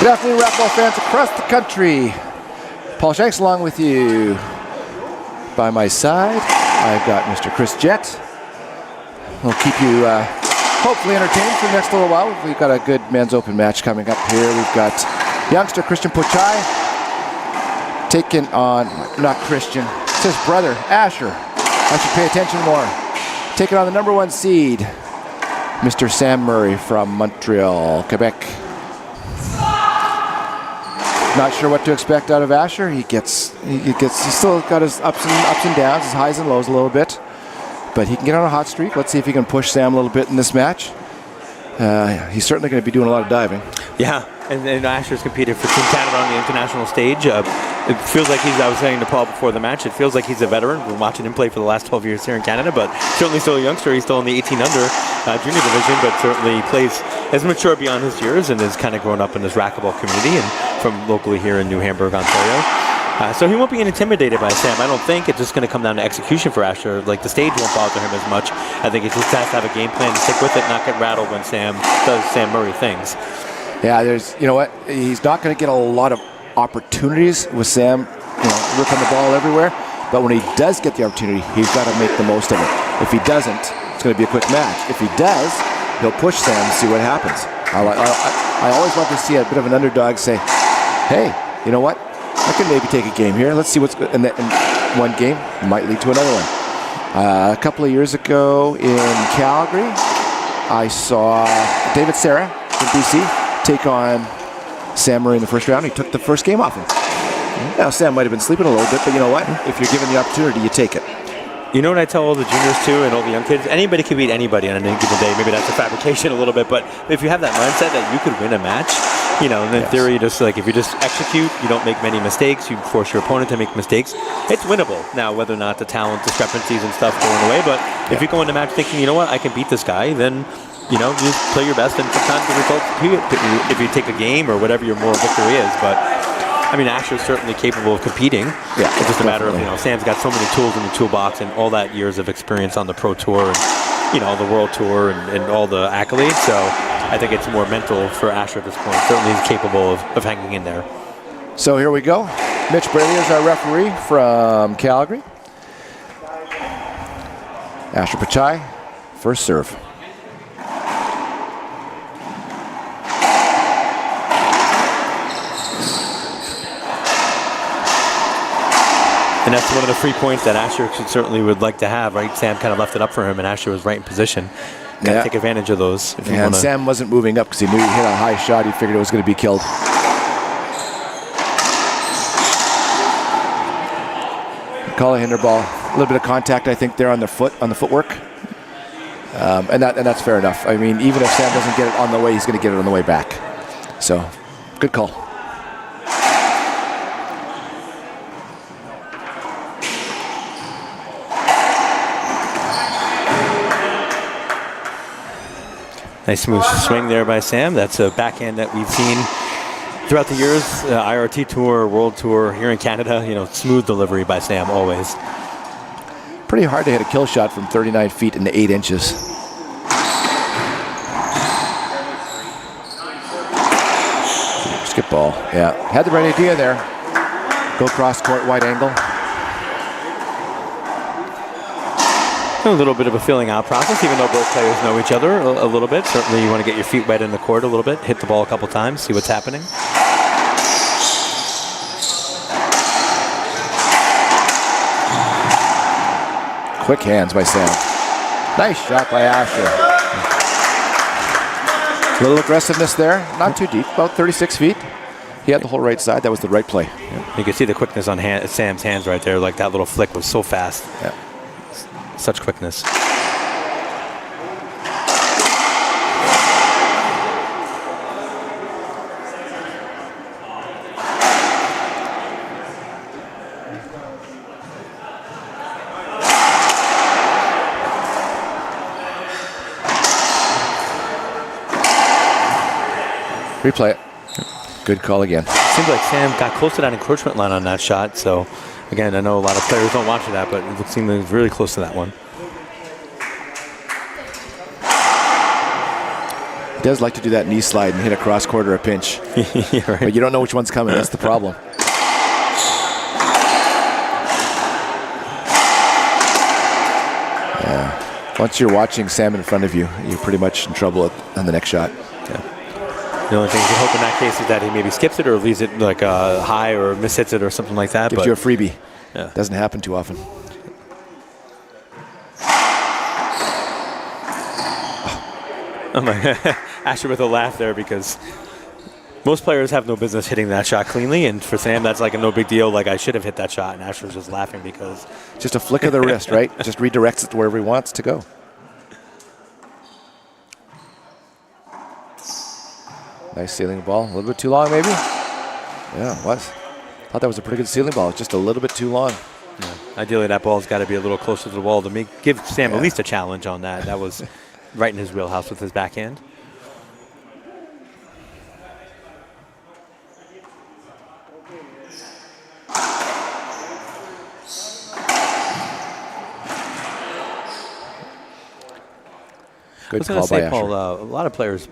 Good afternoon, racquetball fans across the country. Paul Shanks along with you. By my side, I've got Mr. Chris Jett. We'll keep you hopefully entertained for the next little while. We've got a good men's open match coming up here. We've got youngster Christian Pocsai taking on, not Christian, it's his brother, Asher. I should pay attention more. Taking on the number 1 seed, Mr. Sam Murray from Montreal, Quebec. Not sure what to expect out of Asher. He's still got his ups and downs, his highs and lows a little bit, but he can get on a hot streak. Let's see if he can push Sam a little bit in this match. He's certainly going to be doing a lot of diving. Yeah, and Asher's competed for Team Canada on the international stage. It feels like I was saying to Paul before the match, it feels like he's a veteran. We're watching him play for the last 12 years here in Canada, but certainly still a youngster. He's still in the 18 under junior division, but certainly has matured beyond his years and has kind of grown up in this racquetball community and from locally here in New Hamburg, Ontario. So he won't be intimidated by Sam. I don't think it's just going to come down to execution for Asher. Like, the stage won't bother him as much. I think he just has to have a game plan to stick with it, not get rattled when Sam does Sam Murray things. Yeah, you know what? He's not going to get a lot of opportunities with Sam, ripping the ball everywhere. But when he does get the opportunity, he's got to make the most of it. If he doesn't, it's going to be a quick match. If he does, he'll push Sam and see what happens. I always want to see a bit of an underdog say, hey, you know what? I can maybe take a game here. Let's see what's good. And one game might lead to another one. A couple of years ago in Calgary, I saw David Serra from BC take on Sam Murray in the first round. He took the first game off him. Now, Sam might have been sleeping a little bit, but you know what? If you're given the opportunity, you take it. You know what I tell all the juniors too and all the young kids? Anybody can beat anybody on any given day. Maybe that's a fabrication a little bit, but if you have that mindset that you could win a match, in theory, just like if you just execute, you don't make many mistakes, you force your opponent to make mistakes, it's winnable. Now, whether or not the talent discrepancies and stuff going away, but if you go into a match thinking, you know what, I can beat this guy, then you just play your best, and sometimes the results, if you take a game or whatever your moral victory is, but I mean, Asher's certainly capable of competing. Yeah, it's just a matter of, Sam's got so many tools in the toolbox and all that years of experience on the pro tour and, the world tour and all the accolades. So I think it's more mental for Asher at this point. Certainly he's capable of hanging in there. So here we go. Mitch Braley is our referee from Calgary. Asher Pocsai, first serve. And that's one of the free points that Asher certainly would like to have, right? Sam kind of left it up for him, and Asher was right in position. Got to take advantage of those. And Sam wasn't moving up because he knew he hit a high shot. He figured it was going to be killed. Call a hinder ball. A little bit of contact, I think, there on the footwork. And that's fair enough. I mean, even if Sam doesn't get it on the way, he's going to get it on the way back. So, good call. Nice smooth swing there by Sam. That's a backhand that we've seen throughout the years, IRT Tour, World Tour, here in Canada. Smooth delivery by Sam, always. Pretty hard to hit a kill shot from 39 feet into 8 inches. Skip ball, yeah. Had the right idea there. Go cross court, wide angle. A little bit of a filling out process, even though both players know each other a little bit. Certainly you want to get your feet wet in the court a little bit, hit the ball a couple times, see what's happening. Quick hands by Sam. Nice shot by Asher. A little aggressiveness there, not too deep, about 36 feet. He had the whole right side, that was the right play. Yeah. You can see the quickness on Sam's hands right there, like that little flick was so fast. Yeah. Such quickness. Replay it. Good call again. Seems like Sam got close to that encroachment line on that shot, so again, I know a lot of players don't watch that, but it seemed like really close to that one. He does like to do that knee slide and hit a cross court or a pinch. Yeah, right. But you don't know which one's coming. That's the problem. Yeah. Once you're watching Sam in front of you, you're pretty much in trouble on the next shot. Yeah. The only thing you can hope in that case is that he maybe skips it or leaves it like high or mishits it or something like that. Gives you a freebie. Yeah. Doesn't happen too often. Asher with a laugh there because most players have no business hitting that shot cleanly, and for Sam that's like a no big deal. Like, I should have hit that shot, and Asher's just laughing because just a flick of the wrist, right? Just redirects it to wherever he wants to go. Nice sailing ball. A little bit too long, maybe? Yeah, it was. Thought that was a pretty good sailing ball. It's just a little bit too long. Yeah. Ideally, that ball's got to be a little closer to the wall to give Sam at least a challenge on that. That was right in his wheelhouse with his backhand. Good I was going to say, call by Paul, Asher. a lot of players,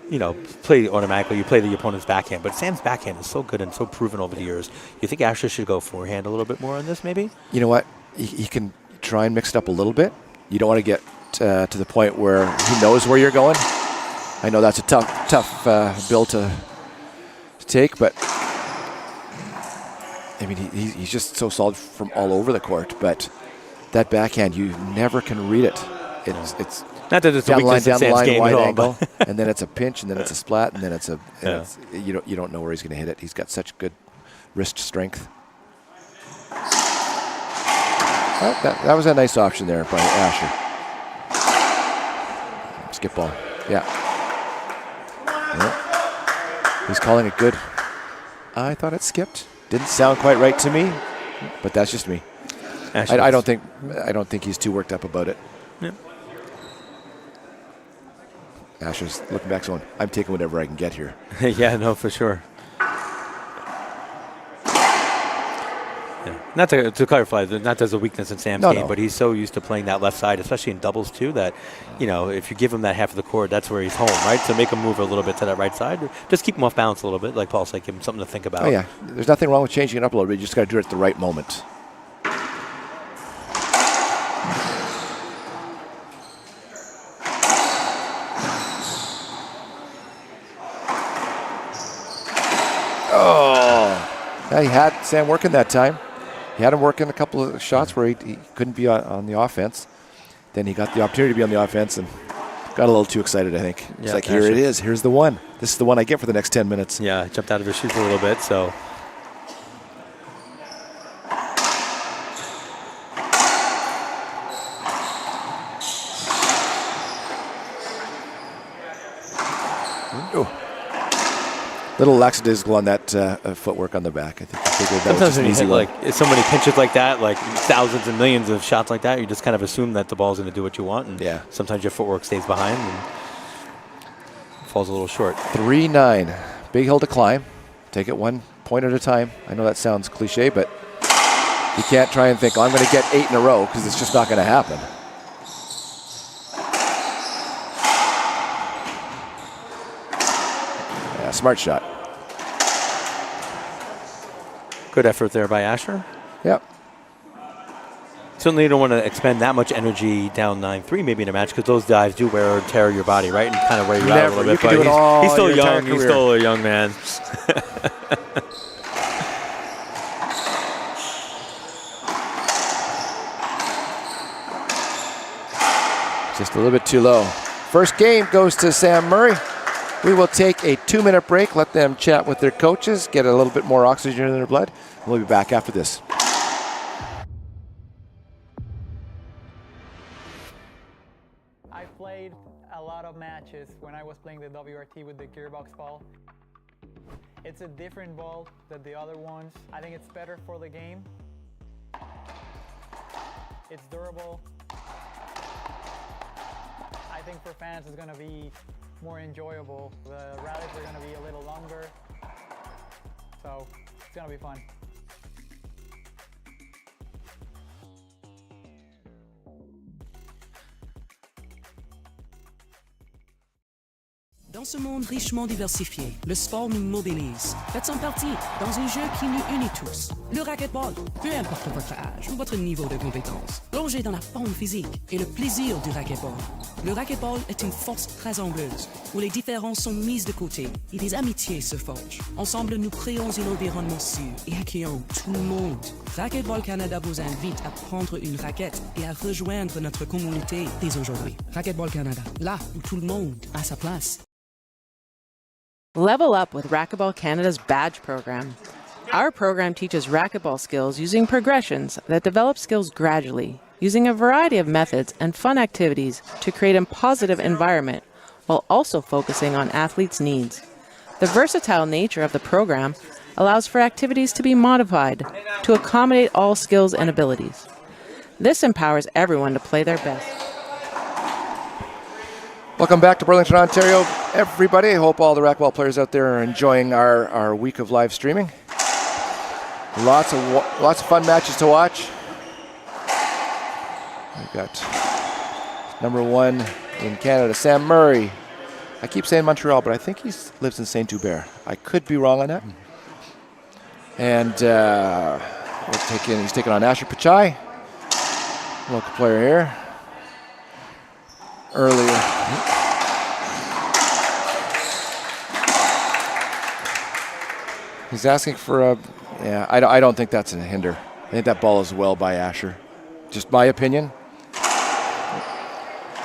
play automatically. You play the opponent's backhand, but Sam's backhand is so good and so proven over the years. You think Asher should go forehand a little bit more on this, maybe? You know what? He can try and mix it up a little bit. You don't want to get to the point where he knows where you're going. I know that's a tough bill to take, but I mean, he's just so solid from all over the court. But that backhand, you never can read it. It's not that it's a weakness in Sam's game wide at all, angle, and then it's a pinch, and then it's a splat, and then it's you don't know where he's going to hit it. He's got such good wrist strength. Oh, that was a nice option there by Asher. Skip ball. Yeah. He's calling it good. I thought it skipped. Didn't sound quite right to me, but that's just me. I don't think he's too worked up about it. Yeah. Asher's looking back going, I'm taking whatever I can get here. Yeah, no, for sure. Yeah. Not to clarify, not there's a weakness in Sam's game, but he's so used to playing that left side, especially in doubles too, that, if you give him that half of the court, that's where he's home, right? So make him move a little bit to that right side. Just keep him off balance a little bit, like Paul said, give him something to think about. Oh, yeah. There's nothing wrong with changing it up a little bit. You just got to do it at the right moment. Yeah, he had Sam working that time. He had him working a couple of shots where he couldn't be on the offense. Then he got the opportunity to be on the offense and got a little too excited, I think. It's like, here it is. Here's the one. This is the one I get for the next 10 minutes. Yeah, jumped out of his shoes a little bit, so. Little lackadaisical on that footwork on the back. I think he figured that was just an easy one. If so many pinches like that, like thousands and millions of shots like that, you just kind of assume that the ball's going to do what you want. And sometimes your footwork stays behind and falls a little short. 3-9. Big hill to climb. Take it 1 point at a time. I know that sounds cliche, but you can't try and think, I'm going to get 8 in a row, because it's just not going to happen. Yeah, smart shot. Good effort there by Asher. Yep. Certainly you don't want to expend that much energy down 9-3 maybe in a match, because those dives do wear or tear your body, right? And kind of wear you out a little bit. But he's still young. He's still a young man. Just a little bit too low. First game goes to Sam Murray. We will take a 2-minute break, let them chat with their coaches, get a little bit more oxygen in their blood. We'll be back after this. I played a lot of matches when I was playing the WRT with the gearbox ball. It's a different ball than the other ones. I think it's better for the game. It's durable. I think for fans it's going to be more enjoyable. The rallies are going to be a little longer, so it's going to be fun. Dans ce monde richement diversifié, le sport nous mobilise. Faites-en partie dans un jeu qui nous unit tous. Le racquetball, peu importe votre âge ou votre niveau de compétence. Plongez dans la forme physique et le plaisir du racquetball. Le racquetball est une force rassembleuse où les différences sont mises de côté et des amitiés se forgent. Ensemble, nous créons un environnement sûr et accueillons tout le monde. Racquetball Canada vous invite à prendre une raquette et à rejoindre notre communauté dès aujourd'hui. Racquetball Canada, là où tout le monde a sa place. Level up with Racquetball Canada's badge program. Our program teaches racquetball skills using progressions that develop skills gradually, using a variety of methods and fun activities to create a positive environment while also focusing on athletes' needs. The versatile nature of the program allows for activities to be modified to accommodate all skills and abilities. This empowers everyone to play their best. Welcome back to Burlington, Ontario, everybody. I hope all the racquetball players out there are enjoying our week of live streaming. Lots of fun matches to watch. We've got number 1 in Canada, Sam Murray. I keep saying Montreal, but I think he lives in Saint-Hubert. I could be wrong on that. And he's taking on Asher Pocsai, local player here. Earlier. He's asking for a, yeah, I don't think that's a hinder. I think that ball is well by Asher. Just my opinion.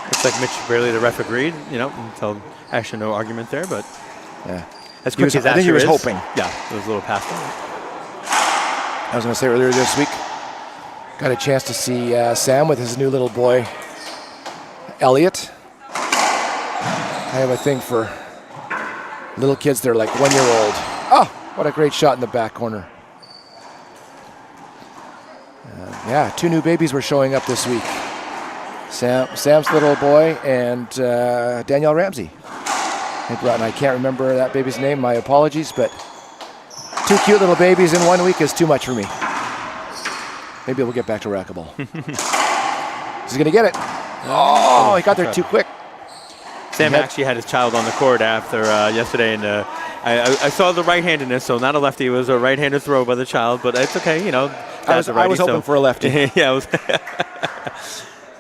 Looks like Mitch barely the ref agreed, until Asher no argument there, but yeah. As quick as Asher I think he was is, hoping. Yeah, it was a little past him. I was going to say earlier this week, got a chance to see Sam with his new little boy, Elliot. I have a thing for little kids that are like 1 year old. Oh, what a great shot in the back corner. Yeah, 2 new babies were showing up this week. Sam's little boy and Danielle Ramsey. And I can't remember that baby's name, my apologies, but 2 cute little babies in 1 week is too much for me. Maybe we'll get back to racquetball. Is he going to get it? Oh, he got there too quick. Sam actually had his child on the court after yesterday, and I saw the right-handedness, so not a lefty. It was a right-handed throw by the child, but it's okay, I was hoping for a lefty. Yeah, it was.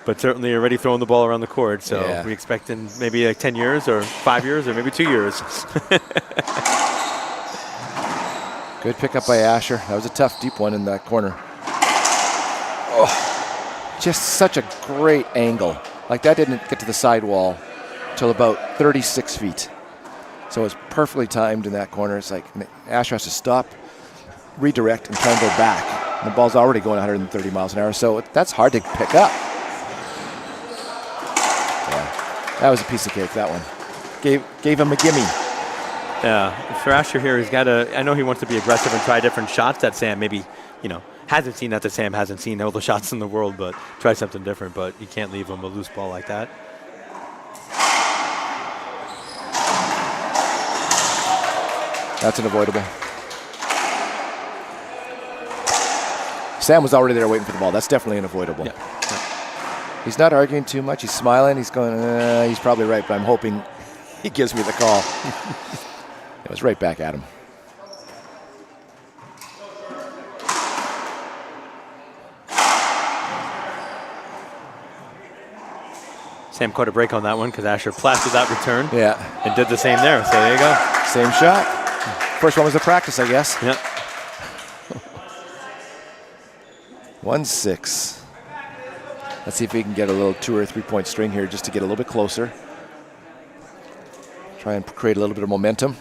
But certainly already throwing the ball around the court, so we expect in maybe like 10 years or 5 years or maybe 2 years. Good pickup by Asher. That was a tough, deep one in that corner. Oh, just such a great angle. Like that didn't get to the sidewall till about 36 feet. So it's perfectly timed in that corner. It's like Asher has to stop, redirect, and try and go back. And the ball's already going 130 miles an hour, so that's hard to pick up. Yeah, that was a piece of cake, that one. Gave him a gimme. Yeah, for Asher here, he's got to, I know he wants to be aggressive and try different shots that Sam maybe, hasn't seen, not that Sam hasn't seen all the shots in the world, but try something different, but you can't leave him a loose ball like that. That's unavoidable. Sam was already there waiting for the ball. That's definitely unavoidable. Yeah. He's not arguing too much. He's smiling. He's going, he's probably right, but I'm hoping he gives me the call. It was right back at him. Sam caught a break on that one because Asher plastered that return. Yeah. And did the same there. So there you go. Same shot. First one was a practice, I guess. Yep. 1-6. Let's see if we can get a little 2 or 3 point string here just to get a little bit closer. Try and create a little bit of momentum.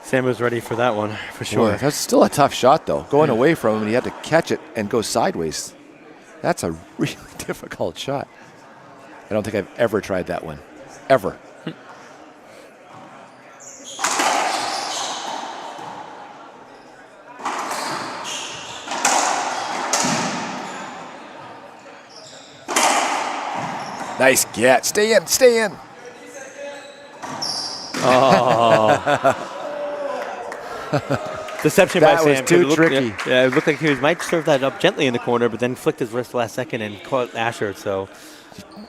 Sam was ready for that one, for sure. Boy, that's still a tough shot, though. Going away from him, and he had to catch it and go sideways. That's a really difficult shot. I don't think I've ever tried that one. Ever. Nice get. Stay in, stay in. Deception by Sam. That was too tricky. Yeah, it looked like he might serve that up gently in the corner, but then flicked his wrist last second and caught Asher. So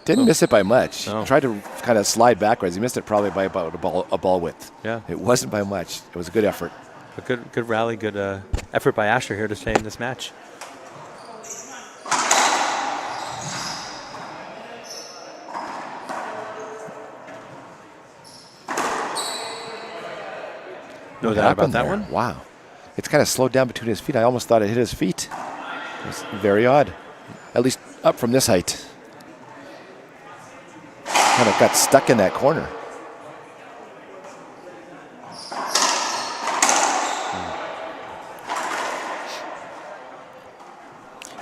didn't miss it by much. No. He tried to kind of slide backwards. He missed it probably by about a ball width. Yeah. It wasn't by much. It was a good effort. a good rally, good effort by Asher here to stay in this match. No doubt about that one. Wow. It's kind of slowed down between his feet. I almost thought it hit his feet. It's very odd. At least up from this height. Kind of got stuck in that corner.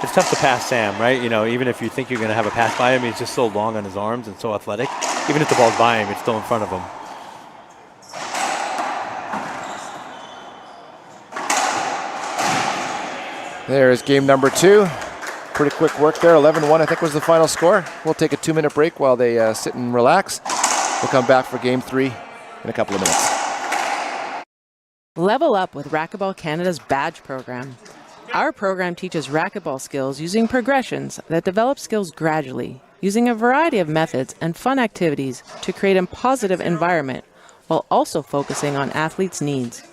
It's tough to pass Sam, right? You know, even if you think you're going to have a pass by him, he's just so long on his arms and so athletic. Even if the ball's by him, it's still in front of him. There's game number 2. Pretty quick work there. 11-1, I think, was the final score. We'll take a 2-minute break while they sit and relax. We'll come back for game 3 in a couple of minutes. Level up with Racquetball Canada's badge program. Our program teaches racquetball skills using progressions that develop skills gradually, using a variety of methods and fun activities to create a positive environment while also focusing on athletes' needs.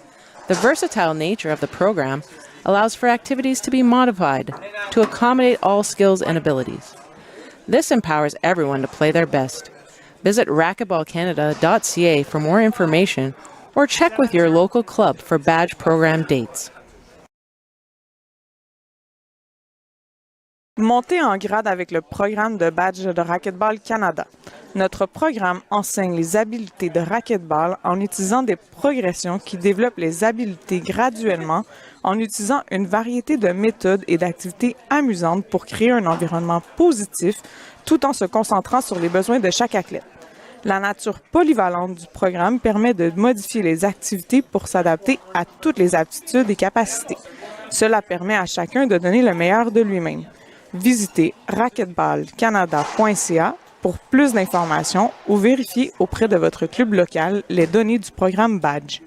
The versatile nature of the program allows for activities to be modified to accommodate all skills and abilities. This empowers everyone to play their best. Visit racquetballcanada.ca for more information or check with your local club for badge program dates. Montez en grade avec le programme de badge de Racquetball Canada. Notre programme enseigne les habiletés de racquetball en utilisant des progressions qui développent les habiletés graduellement en utilisant une variété de méthodes et d'activités amusantes pour créer un environnement positif tout en se concentrant sur les besoins de chaque athlète. La nature polyvalente du programme permet de modifier les activités pour s'adapter à toutes les aptitudes et capacités. Cela permet à chacun de donner le meilleur de lui-même. Visitez racquetballcanada.ca pour plus d'informations ou vérifiez auprès de votre club local les données du programme Badge.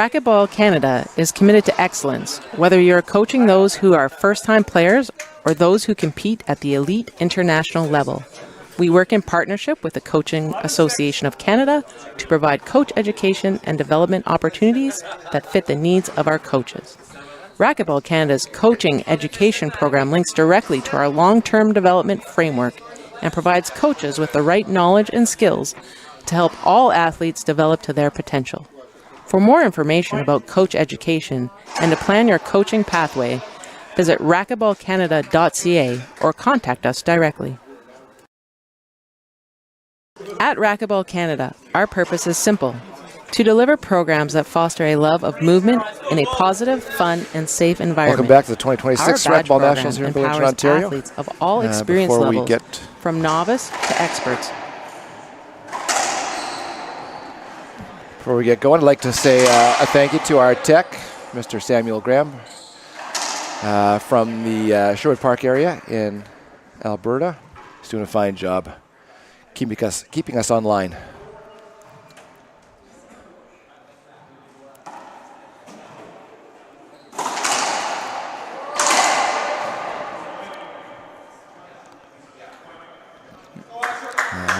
Racquetball Canada is committed to excellence, whether you're coaching those who are first-time players or those who compete at the elite international level. We work in partnership with the Coaching Association of Canada to provide coach education and development opportunities that fit the needs of our coaches. Racquetball Canada's coaching education program links directly to our long-term development framework and provides coaches with the right knowledge and skills to help all athletes develop to their potential. For more information about coach education and to plan your coaching pathway, visit racquetballcanada.ca or contact us directly. At Racquetball Canada, our purpose is simple: to deliver programs that foster a love of movement in a positive, fun, and safe environment. Welcome back to the 2026 Our badge Racquetball program Nationals here in empowers Burlington, Ontario. athletes of all experience Before we levels, get from novice to experts. Before we get going, I'd like to say a thank you to our tech, Mr. Samuel Graham, from the Sherwood Park area in Alberta. He's doing a fine job keeping us online.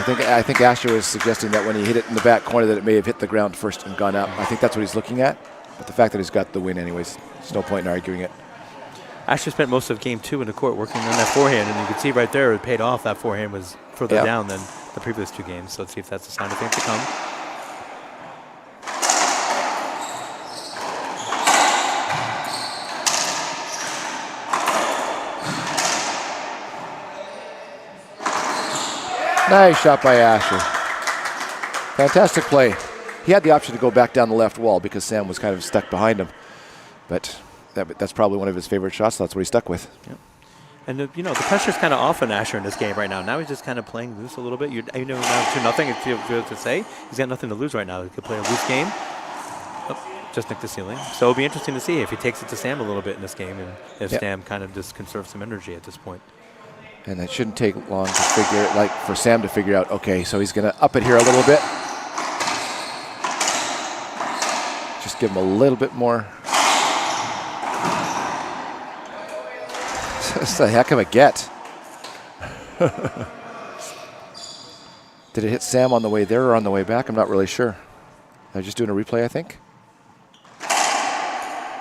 I think Asher was suggesting that when he hit it in the back corner that it may have hit the ground first and gone up. I think that's what he's looking at. But the fact that he's got the win anyways, there's no point in arguing it. Asher spent most of game 2 in the court working on that forehand, and you can see right there it paid off. That forehand was further down than the previous 2 games. So let's see if that's a sign of things to come. Nice shot by Asher. Fantastic play. He had the option to go back down the left wall because Sam was kind of stuck behind him. But that's probably one of his favorite shots. So that's what he stuck with. Yep. And the pressure's kind of off on Asher in this game right now. Now he's just kind of playing loose a little bit. Now 2-0. It feels good to say. He's got nothing to lose right now. He could play a loose game. Oh, just nicked the ceiling. So it'll be interesting to see if he takes it to Sam a little bit in this game and if Sam kind of just conserves some energy at this point. And it shouldn't take long to figure it, like for Sam to figure out, okay, so he's going to up it here a little bit. Just give him a little bit more. It's a heck of a get. Did it hit Sam on the way there or on the way back? I'm not really sure. They're just doing a replay, I think.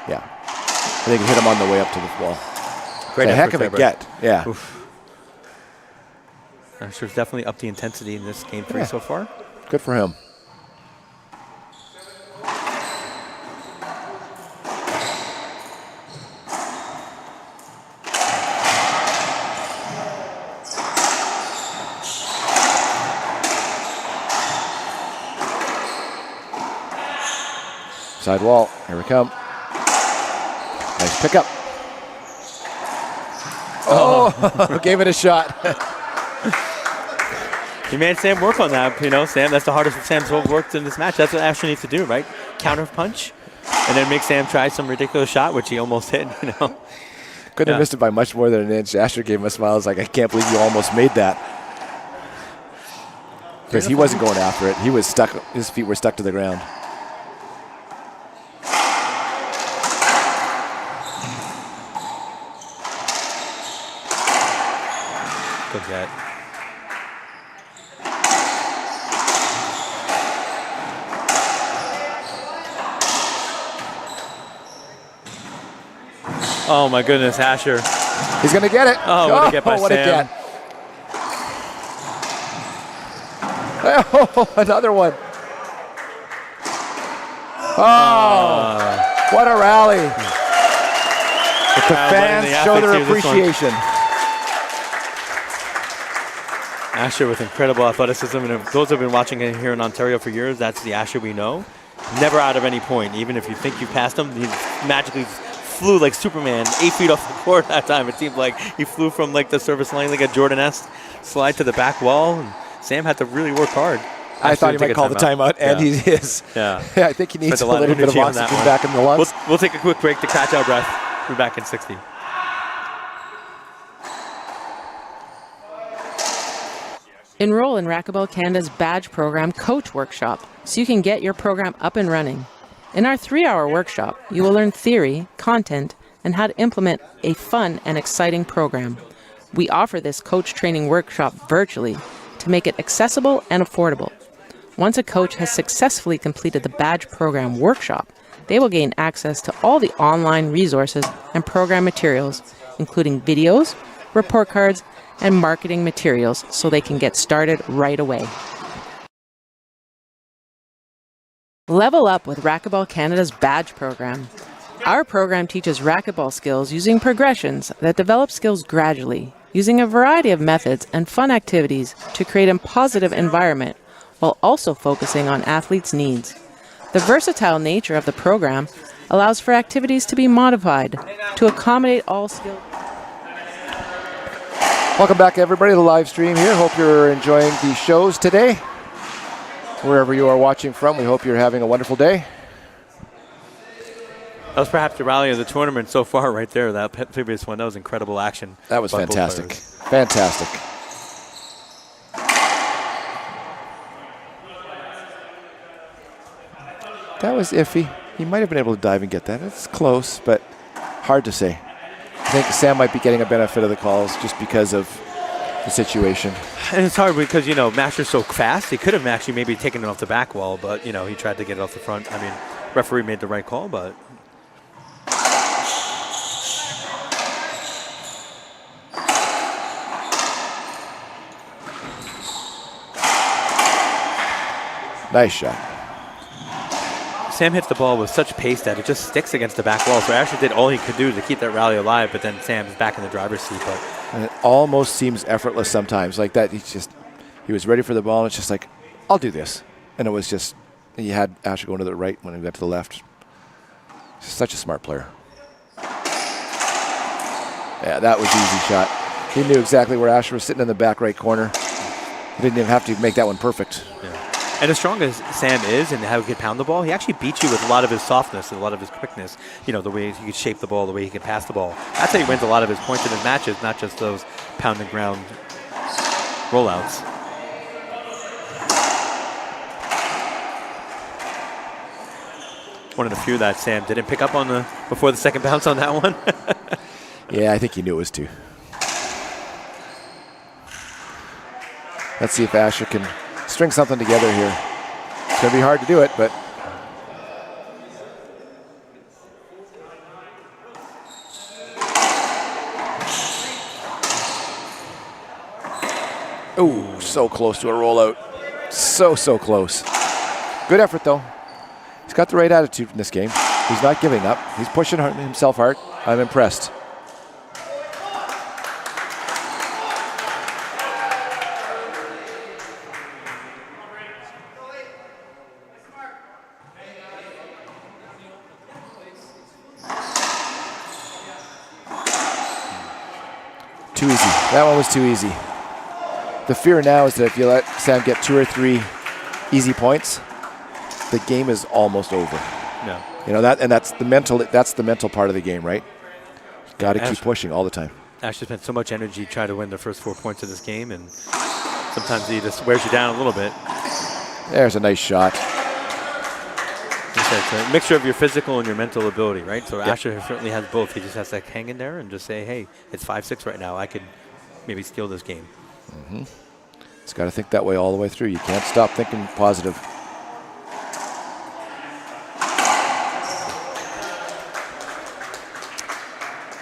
Yeah. I think it hit him on the way up to the wall. Great a heck of a get. Yeah. Oof. Asher's definitely upped the intensity in this game 3 so far. Good for him. Side wall, here we come. Nice pickup. Oh, gave it a shot. You made Sam work on that, you know, Sam. That's the hardest Sam's worked in this match. That's what Asher needs to do, right? Counter punch, and then make Sam try some ridiculous shot, which he almost hit, you know. Couldn't have missed it by much more than an inch. Asher gave him a smile. I was like, I can't believe you almost made that. Because he wasn't going after it. He was stuck. His feet were stuck to the ground. Good get. Oh my goodness, Asher. He's going to get it. Oh, what a get by what Sam. A get. Oh, another one. Oh, what a rally. The fans show their appreciation. Asher with incredible athleticism, and if those who have been watching it here in Ontario for years, that's the Asher we know. Never out of any point. Even if you think you passed him, he magically flew like Superman 8 feet off the court that time. It seemed like he flew from like the service line like a Jordan-esque slide to the back wall. And Sam had to really work hard. I thought he might call the timeout, and he is. Yeah. I think he needs a little bit of oxygen back in the lungs. We'll take a quick break to catch our breath. We'll be back in 60. Enroll in Racquetball Canada's badge program Coach Workshop so you can get your program up and running. In our 3-hour workshop, you will learn theory, content, and how to implement a fun and exciting program. We offer this coach training workshop virtually to make it accessible and affordable. Once a coach has successfully completed the badge program workshop, they will gain access to all the online resources and program materials, including videos, report cards, and marketing materials so they can get started right away. Level up with Racquetball Canada's badge program. Our program teaches racquetball skills using progressions that develop skills gradually, using a variety of methods and fun activities to create a positive environment while also focusing on athletes' needs. The versatile nature of the program allows for activities to be modified to accommodate all skills. Welcome back, everybody, to the live stream here. Hope you're enjoying the shows today. Wherever you are watching from, we hope you're having a wonderful day. That was perhaps the rally of the tournament so far right there, that previous one. That was incredible action. That was fantastic. Fantastic. That was iffy. He might have been able to dive and get that. It's close, but hard to say. I think Sam might be getting a benefit of the calls just because of the situation. And it's hard because, you know, Masher's so fast. He could have actually maybe taken it off the back wall, but, you know, he tried to get it off the front. I mean, referee made the right call, but... Nice shot. Sam hits the ball with such pace that it just sticks against the back wall. So Asher did all he could do to keep that rally alive, but then Sam's back in the driver's seat. But and it almost seems effortless sometimes. Like that, he was ready for the ball, and it's just like, I'll do this. And it was just, he had Asher going to the right when he got to the left. Such a smart player. Yeah, that was an easy shot. He knew exactly where Asher was sitting in the back right corner. He didn't even have to make that one perfect. Yeah. And as strong as Sam is and how he can pound the ball, he actually beats you with a lot of his softness and a lot of his quickness. You know, the way he could shape the ball, the way he could pass the ball. That's how he wins a lot of his points in his matches, not just those pound and ground rollouts. One of the few that Sam didn't pick up on before the second bounce on that one. Yeah, I think he knew it was 2. Let's see if Asher can string something together here. It's going to be hard to do it, but oh, so close to a rollout. So close. Good effort, though. He's got the right attitude in this game. He's not giving up. He's pushing himself hard. I'm impressed. Too easy. That one was too easy. The fear now is that if you let Sam get 2 or 3 easy points, the game is almost over. No. You know that, and that's the mental part of the game, right? Got to keep pushing all the time. Asher spent so much energy trying to win the first 4 points of this game, and sometimes he just wears you down a little bit. There's a nice shot. It's a mixture of your physical and your mental ability, right? So Asher certainly has both. He just has to hang in there and just say, hey, it's 5-6 right now. I could maybe steal this game. Mm-hmm. It's got to think that way all the way through. You can't stop thinking positive.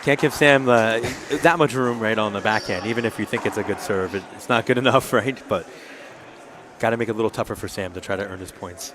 Can't give Sam that much room right on the backhand, even if you think it's a good serve. It's not good enough, right? But got to make it a little tougher for Sam to try to earn his points.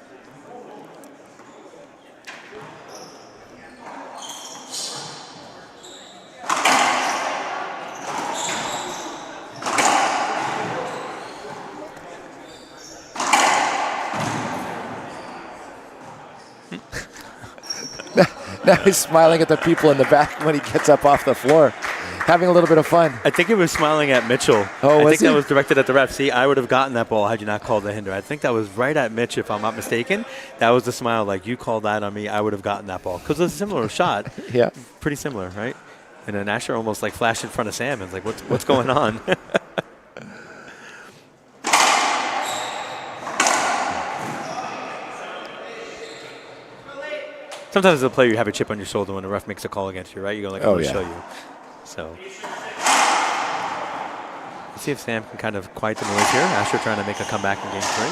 Now he's smiling at the people in the back when he gets up off the floor, having a little bit of fun. I think he was smiling at Mitchell. Oh, I think that was directed at the ref. See, I would have gotten that ball had you not called the hinder. I think that was right at Mitch, if I'm not mistaken. That was the smile, like, you called that on me, I would have gotten that ball. Because it was a similar shot. Yeah. Pretty similar, right? And then Asher almost like flashed in front of Sam and was like, what's going on? Sometimes as a player, you have a chip on your shoulder when the ref makes a call against you, right? You go like, I'm going to show you. So let's see if Sam can kind of quiet the noise here. Asher trying to make a comeback in game 3.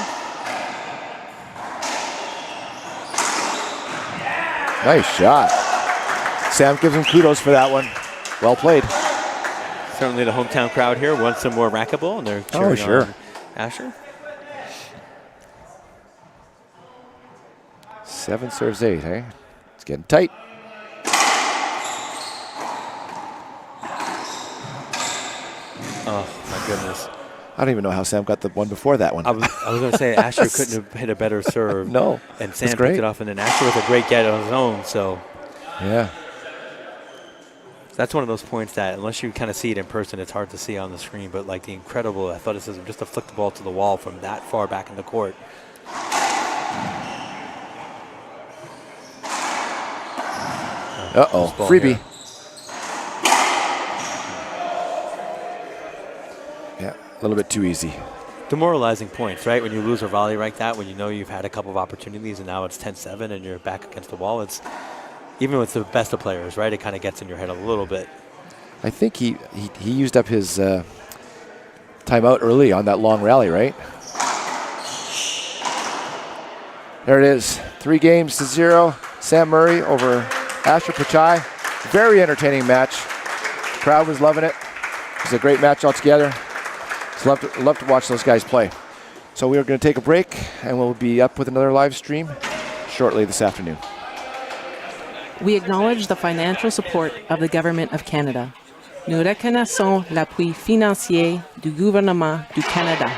Nice shot. Sam gives him kudos for that one. Well played. Certainly the hometown crowd here wants some more racquetball, and they're cheering on Asher. 7 serves 8, eh? It's getting tight. Oh, my goodness. I don't even know how Sam got the one before that one. I was going to say Asher couldn't have hit a better serve. No. And Sam picked it off, and then Asher with a great get on his own. So yeah. That's one of those points that unless you kind of see it in person, it's hard to see on the screen. But like the incredible athleticism just to flick the ball to the wall from that far back in the court. Uh-oh, freebie. Yeah, a little bit too easy. Demoralizing points, right? When you lose a volley like that, when you know you've had a couple of opportunities and now it's 10-7 and you're back against the wall, it's even with the best of players, right? It kind of gets in your head a little bit. I think he used up his timeout early on that long rally, right? There it is, 3-0. Sam Murray over Asher Pocsai. Very entertaining match. The crowd was loving it. It was a great match altogether. Just love to watch those guys play. So we are going to take a break, and we'll be up with another live stream shortly this afternoon. We acknowledge the financial support of the Government of Canada. Nous reconnaissons l'appui financier du gouvernement du Canada.